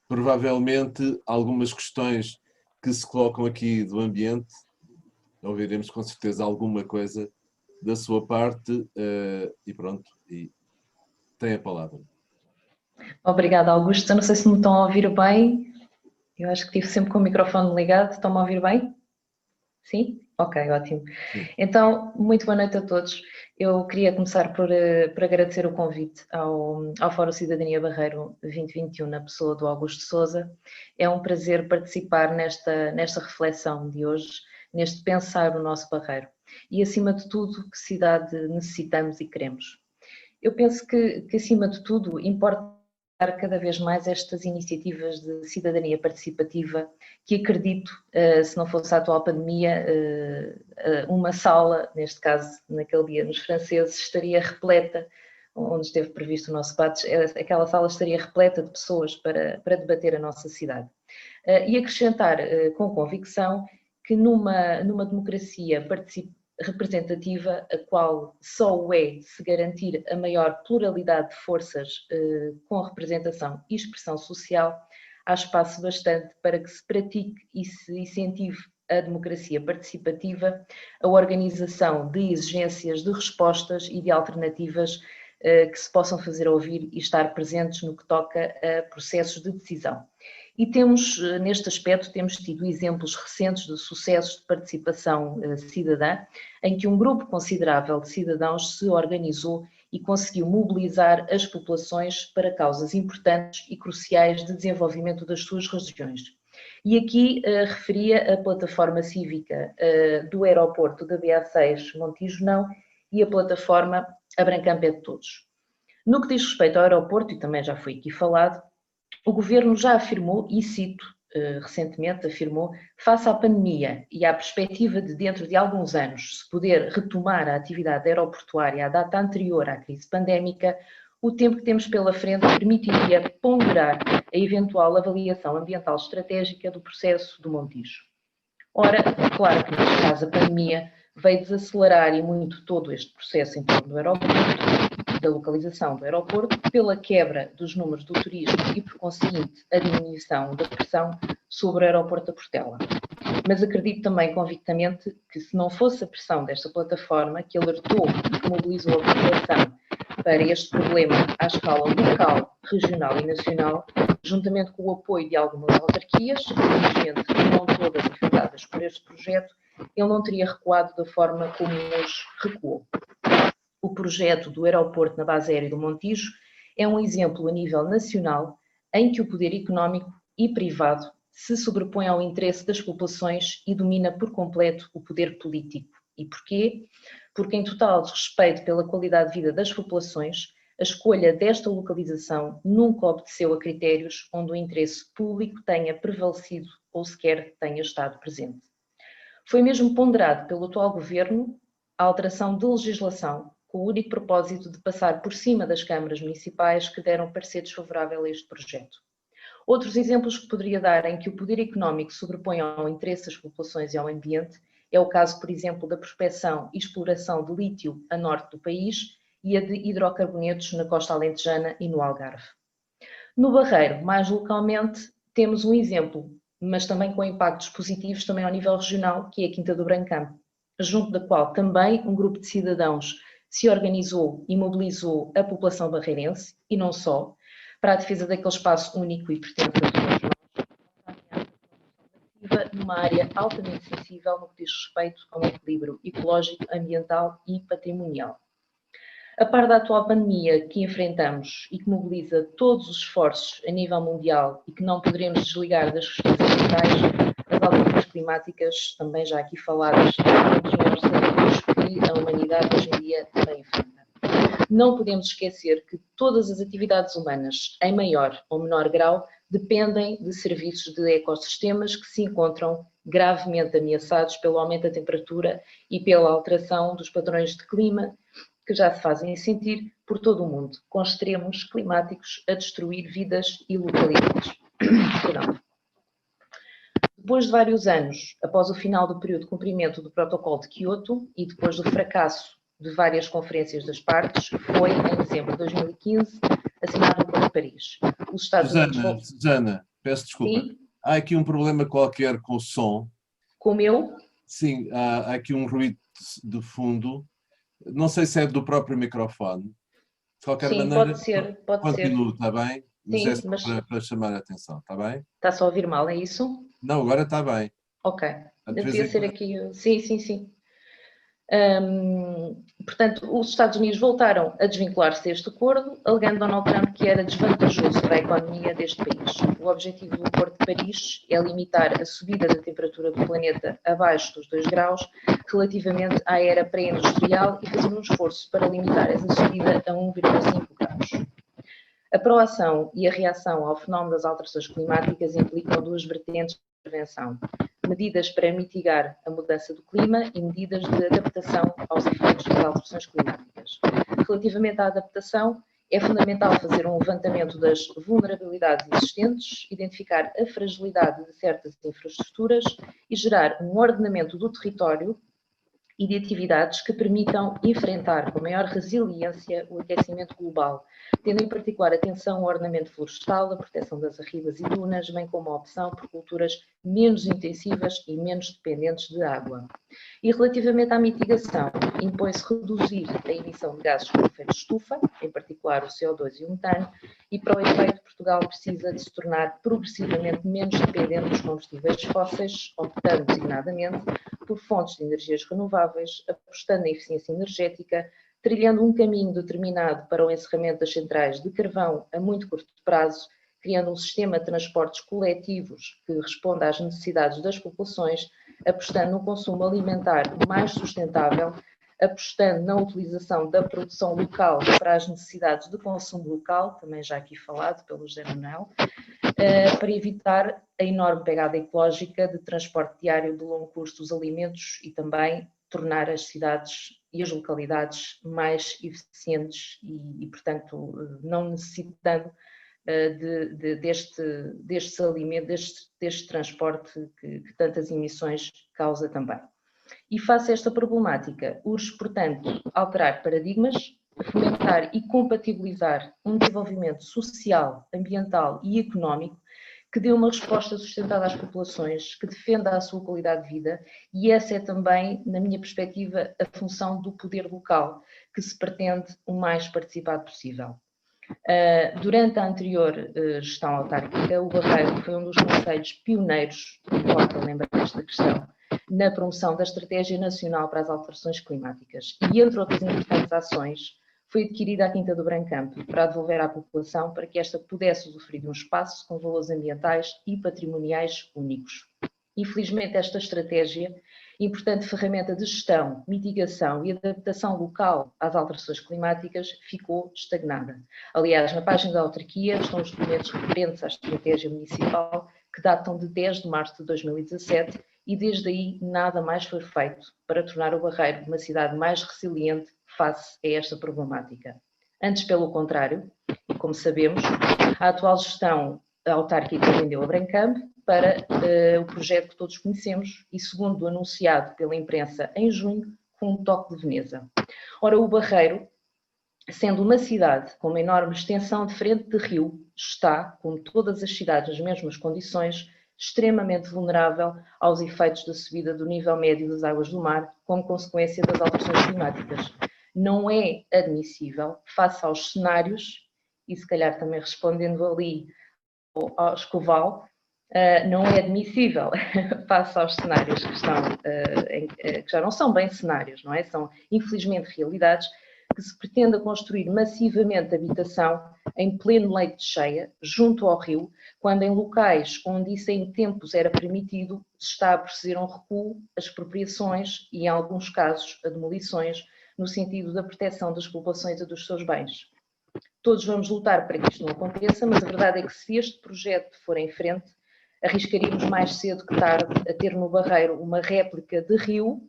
Provavelmente algumas questões que se colocam aqui do ambiente, ouviremos com certeza alguma coisa da sua parte e pronto, e tem a palavra. Obrigada, Augusto. Eu não sei se me estão a ouvir bem. Eu acho que estive sempre com o microfone ligado. Estão-me a ouvir bem? Sim? Ok, ótimo. Sim. Então, muito boa noite a todos. Eu queria começar por agradecer o convite ao Fórum Cidadania Barreiro 2021 na pessoa do Augusto Sousa. É um prazer participar nesta reflexão de hoje, neste pensar o nosso Barreiro e, acima de tudo, que cidade necessitamos e queremos. Eu penso que acima de tudo, importa cada vez mais estas iniciativas de cidadania participativa que acredito, se não fosse a atual pandemia, uma sala, neste caso, naquele dia nos franceses, estaria repleta, onde esteve previsto o nosso debate, aquela sala estaria repleta de pessoas para debater a nossa cidade. E acrescentar com convicção que numa democracia representativa, a qual só o é se garantir a maior pluralidade de forças com representação e expressão social, há espaço bastante para que se pratique e se incentive a democracia participativa, a organização de exigências, de respostas e de alternativas que se possam fazer ouvir e estar presentes no que toca a processos de decisão. E temos, neste aspecto, temos tido exemplos recentes de sucessos de participação cidadã, em que um grupo considerável de cidadãos se organizou e conseguiu mobilizar as populações para causas importantes e cruciais de desenvolvimento das suas regiões. E aqui referia a plataforma cívica do aeroporto da BA6 Montijo Não e a plataforma Abrancamp é de Todos. No que diz respeito ao aeroporto, e também já foi aqui falado, o Governo já afirmou, e cito recentemente, afirmou, face à pandemia e à perspectiva de dentro de alguns anos se poder retomar a atividade aeroportuária à data anterior à crise pandémica, o tempo que temos pela frente permitiria ponderar a eventual avaliação ambiental estratégica do processo do Montijo. Ora, claro que neste caso a pandemia veio desacelerar e muito todo este processo em torno do aeroporto, da localização do aeroporto, pela quebra dos números do turismo e, por conseguinte, a diminuição da pressão sobre o aeroporto da Portela. Mas acredito também convictamente que se não fosse a pressão desta plataforma que alertou e que mobilizou a população para este problema à escala local, regional e nacional, juntamente com o apoio de algumas autarquias, infelizmente não todas afetadas por este projeto, ele não teria recuado da forma como hoje recuou. O projeto do aeroporto na base aérea do Montijo é um exemplo a nível nacional em que o poder económico e privado se sobrepõe ao interesse das populações e domina por completo o poder político. E porquê? Porque em total desrespeito pela qualidade de vida das populações, a escolha desta localização nunca obedeceu a critérios onde o interesse público tenha prevalecido ou sequer tenha estado presente. Foi mesmo ponderado pelo atual Governo a alteração de legislação com o único propósito de passar por cima das câmaras municipais que deram parecer desfavorável a este projeto. Outros exemplos que poderia dar em que o poder económico sobrepõe ao interesse das populações e ao ambiente é o caso, por exemplo, da prospecção e exploração de lítio a norte do país e a de hidrocarbonetos na costa alentejana e no Algarve. No Barreiro, mais localmente, temos um exemplo, mas também com impactos positivos também ao nível regional, que é a Quinta do Brancamp, junto da qual também um grupo de cidadãos se organizou e mobilizou a população barreirense, e não só, para a defesa daquele espaço único e pertence a todos nós, numa área altamente sensível no que diz respeito ao equilíbrio ecológico, ambiental e patrimonial. A par da atual pandemia que enfrentamos e que mobiliza todos os esforços a nível mundial e que não poderemos desligar das questões ambientais, as alterações climáticas, também já aqui faladas, são um dos maiores desafios que a humanidade hoje em dia também enfrenta. Não podemos esquecer que todas as atividades humanas, em maior ou menor grau, dependem de serviços de ecossistemas que se encontram gravemente ameaçados pelo aumento da temperatura e pela alteração dos padrões de clima que já se fazem sentir por todo o mundo, com extremos climáticos a destruir vidas e localidades. Depois de vários anos, após o final do período de cumprimento do Protocolo de Quioto e depois do fracasso de várias conferências das partes, foi, em dezembro de 2015, assinado o Acordo de Paris. Os Estados Unidos... Susana, peço desculpa. Sim? Há aqui um problema qualquer com o som. Com o meu? Sim, há aqui um ruído de fundo. Não sei se é do próprio microfone. De qualquer Sim, maneira, pode ser. continue, está bem? Mas Sim, é só mas para chamar a atenção, está bem? está-se a ouvir mal, é isso? Não, agora está bem. Ok. De vez Devia em ser quando. aqui... Sim. Portanto, os Estados Unidos voltaram a desvincular-se deste acordo, alegando Donald Trump que era desvantajoso para a economia deste país. O objetivo do Acordo de Paris é limitar a subida da temperatura do planeta abaixo dos 2 graus relativamente à era pré-industrial e fazer um esforço para limitar essa subida a 1,5 graus. A proação e a reação ao fenómeno das alterações climáticas implicam duas vertentes de intervenção: medidas para mitigar a mudança do clima e medidas de adaptação aos efeitos das alterações climáticas. Relativamente à adaptação, é fundamental fazer um levantamento das vulnerabilidades existentes, identificar a fragilidade de certas infraestruturas e gerar um ordenamento do território e de atividades que permitam enfrentar com maior resiliência o aquecimento global, tendo em particular atenção ao ordenamento florestal, a proteção das arribas e dunas, bem como a opção por culturas menos intensivas e menos dependentes de água. E relativamente à mitigação, impõe-se reduzir a emissão de gases com efeito de estufa, em particular o CO2 e o metano, e para o efeito Portugal precisa de se tornar progressivamente menos dependente dos combustíveis fósseis, optando designadamente por fontes de energias renováveis, apostando na eficiência energética, trilhando um caminho determinado para o encerramento das centrais de carvão a muito curto prazo, criando um sistema de transportes coletivos que responda às necessidades das populações, apostando no consumo alimentar mais sustentável, apostando na utilização da produção local para as necessidades de consumo local, também já aqui falado pelo José Manuel, para evitar a enorme pegada ecológica de transporte diário de longo curso dos alimentos e também tornar as cidades e as localidades mais eficientes e portanto, não necessitando destes alimentos, deste transporte que tantas emissões causa também. E face a esta problemática, urge, portanto, alterar paradigmas, fomentar e compatibilizar um desenvolvimento social, ambiental e económico que dê uma resposta sustentada às populações, que defenda a sua qualidade de vida, e essa é também, na minha perspectiva, a função do poder local, que se pretende o mais participado possível. Durante a anterior gestão autárquica, o Barreiro foi um dos concelhos pioneiros, importa lembrar esta questão, na promoção da Estratégia Nacional para as Alterações Climáticas e, entre outras importantes ações, foi adquirida a Quinta do Brancampo para devolver à população para que esta pudesse usufruir de um espaço com valores ambientais e patrimoniais únicos. Infelizmente, esta estratégia, importante ferramenta de gestão, mitigação e adaptação local às alterações climáticas, ficou estagnada. Aliás, na página da autarquia estão os documentos referentes à estratégia municipal que datam de 10 de março de 2017 e desde aí nada mais foi feito para tornar o Barreiro uma cidade mais resiliente face a esta problemática. Antes, pelo contrário, e como sabemos, a atual gestão autárquica vendeu a Brancamp para o projeto que todos conhecemos e, segundo o anunciado pela imprensa em junho, com um toque de Veneza. Ora, o Barreiro, sendo uma cidade com uma enorme extensão de frente de rio, está, como todas as cidades nas mesmas condições, extremamente vulnerável aos efeitos da subida do nível médio das águas do mar, como consequência das alterações climáticas. Não é admissível, face aos cenários, e se calhar também respondendo ali ao Escoval, não é admissível, face aos cenários que já não são bem cenários, não é? São infelizmente realidades, que se pretenda construir massivamente habitação em pleno leito de cheia, junto ao rio, quando em locais onde isso em tempos era permitido, se está a proceder um recuo, as expropriações e, em alguns casos, a demolições, no sentido da proteção das populações e dos seus bens. Todos vamos lutar para que isto não aconteça, mas a verdade é que se este projeto for em frente, arriscaríamos mais cedo que tarde a ter no Barreiro uma réplica de rio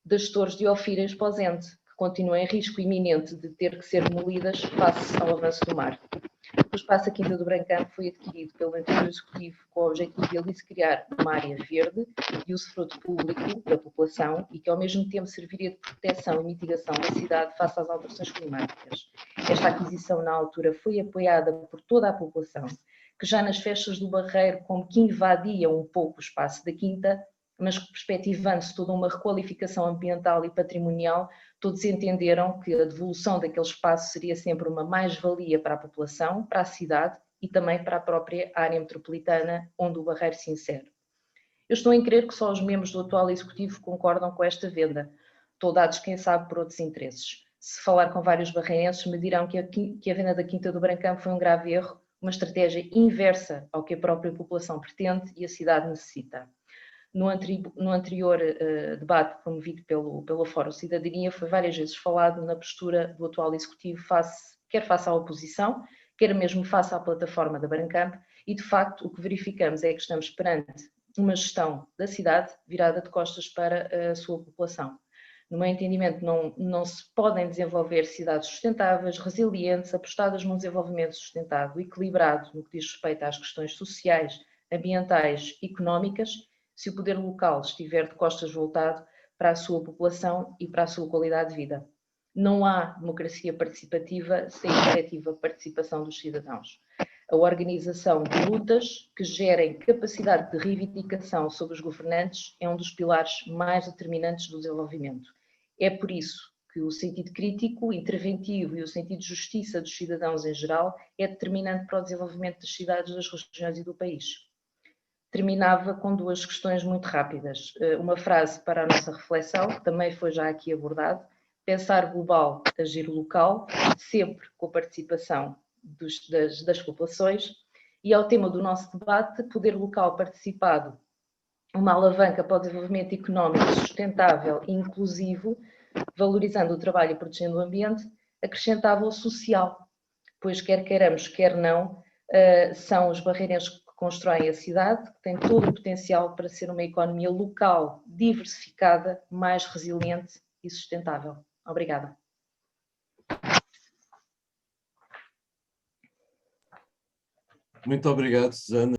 das torres de Ofira e Esposende, que continuam em risco iminente de ter que ser demolidas face ao avanço do mar. O espaço Quinta do Brancamp foi adquirido pelo anterior executivo com o objetivo de ali se criar uma área verde e usufruto público da população e que ao mesmo tempo serviria de proteção e mitigação da cidade face às alterações climáticas. Esta aquisição na altura foi apoiada por toda a população, que já nas festas do Barreiro como que invadia um pouco o espaço da Quinta, mas perspectivando-se toda uma requalificação ambiental e patrimonial, todos entenderam que a devolução daquele espaço seria sempre uma mais-valia para a população, para a cidade e também para a própria área metropolitana onde o Barreiro se insere. Eu estou em crer que só os membros do atual Executivo concordam com esta venda, estou dados quem sabe por outros interesses. Se falar com vários barreirenses me dirão que a venda da Quinta do Brancamp foi um grave erro, uma estratégia inversa ao que a própria população pretende e a cidade necessita. No anterior debate promovido pelo Fórum Cidadania foi várias vezes falado na postura do atual Executivo quer face à oposição, quer mesmo face à plataforma da Brancamp, e de facto o que verificamos é que estamos perante uma gestão da cidade virada de costas para a sua população. No meu entendimento não se podem desenvolver cidades sustentáveis, resilientes, apostadas num desenvolvimento sustentado, equilibrado no que diz respeito às questões sociais, ambientais, económicas, se o poder local estiver de costas voltado para a sua população e para a sua qualidade de vida. Não há democracia participativa sem efetiva participação dos cidadãos. A organização de lutas que gerem capacidade de reivindicação sobre os governantes é um dos pilares mais determinantes do desenvolvimento. É por isso que o sentido crítico, interventivo e o sentido de justiça dos cidadãos em geral é determinante para o desenvolvimento das cidades, das regiões e do país. Terminava com duas questões muito rápidas. Uma frase para a nossa reflexão, que também foi já aqui abordado: pensar global, agir local, sempre com a participação das populações. E ao tema do nosso debate, poder local participado, uma alavanca para o desenvolvimento económico sustentável e inclusivo, valorizando o trabalho e protegendo o ambiente, acrescentava o social, pois quer queiramos, quer não, são os barreirenses que constroem a cidade, que têm todo o potencial para ser uma economia local, diversificada, mais resiliente e sustentável. Obrigada. Muito obrigado, Susana.